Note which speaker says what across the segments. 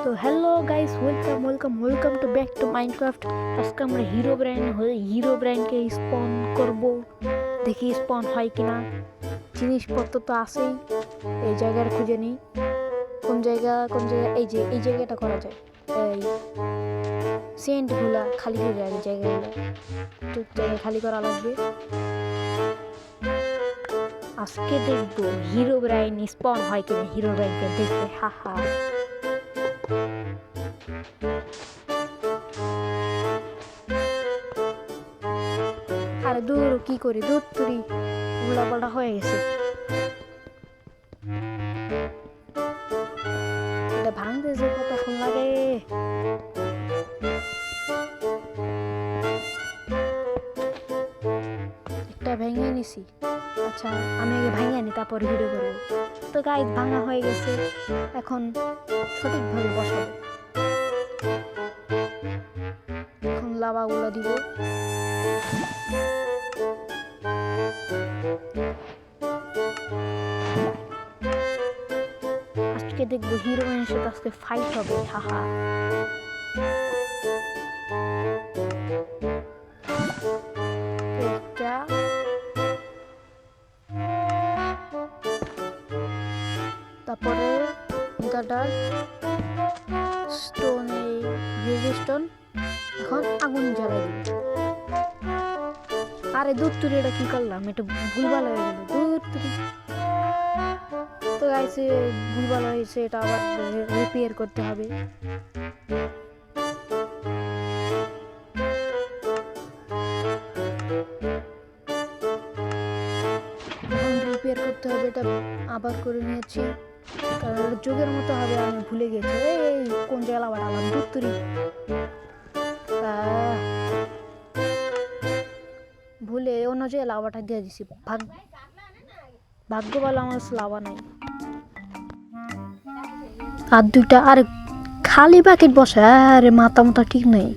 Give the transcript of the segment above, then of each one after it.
Speaker 1: তো hello guys, welcome welcome welcome to back to Minecraft. আজকে আমরা হিরো ব্র্যান্ডকে স্পন করব, দেখি স্পন হয় কিনা। জিনিসপত্র তো আছেই, এই জায়গার খুঁজে নিই কোন জায়গা। এই জায়গাটা করা যায়। এই সেন্টগুলা খালি হয়ে যায়, জায়গাগুলো একটু জায়গা খালি করা লাগবে। আজকে দেখবো হিরো ব্র্যান্ড স্পন হয় কিনা, হিরো ব্র্যান্ডকে দেখবে। হা হা। আরে দূর কি করি, দূর তুরি উল্লাপাল্টা হয়ে গেছে। এটা ভাঙতে যে কতক্ষণ লাগে। একটা ভেঙে নিছি। আচ্ছা, আমি আগে ভেঙে নি, তারপর ভিডিও করবো। তো গাইস, ভাঙা হয়ে গেছে, এখন সঠিকভাবে বসাবো। এখন লাভাগুলো দিব। আজকে দেখবো হিরোইনের সাথে আজকে ফাইট হবে। হাহা। তারপরে স্টোন, রেডস্টোন। এখন আগুন জ্বালাই দিব। আরে দূর তুরি, এটা কি করলাম, এটা ভুলভাল হয়ে গেল। দূর তুরি। তো গাইছে ভুলভাল হয়েছে, এটা আবার রিপেয়ার করতে হবে। রিপেয়ার করতে হবে, এটা আবার করে নিয়েছি, কারণ যুগের মতো হবে। আমি ভুলে গেছি এই কোন জায়গা আবার আলাম। দূর তুরি, ভুলে অন্য জায়গায় লাভাটা দিয়ে দিছি। ভাগ্য ভালো আমার লাভা নাই। আর দুইটা, আর খালি বাকেট বসে। আরে মাথা মাথা ঠিক নেই।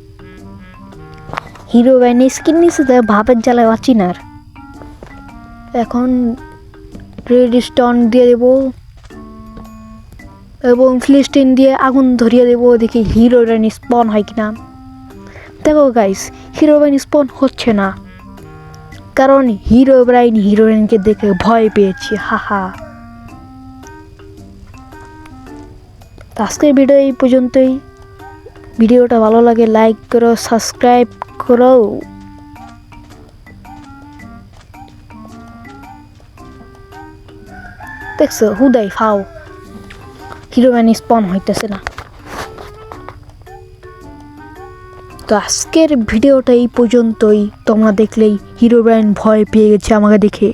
Speaker 1: হিরো ব্যান্ড স্কিন নিচে দেয়, ভাবের জ্বালায় অচিনার। এখন রেড স্টোন দিয়ে দেবো এবং ফিলিস্টিন দিয়ে আগুন ধরিয়ে দেবো, দেখি হিরো ব্যান্ড স্পন হয় কিনা। দেখো গাইস, হিরো ব্যান্ড স্পন হচ্ছে না, কারণ হিরো ব্রাইন হিরোইনকে দেখে ভয় পেয়েছি। হাহা। আজকের ভিডিও এই পর্যন্তই। ভিডিওটা ভালো লাগে লাইক করো, সাবস্ক্রাইব করো। দেখছো হুদাই ফাও, হিরোইন স্পন হইতেছে না। তো আজকের ভিডিওটা এই পর্যন্তই। তোমরা দেখলেই হিরো ব্রাইন ভয় পেয়ে গেছে আমাকে দেখে।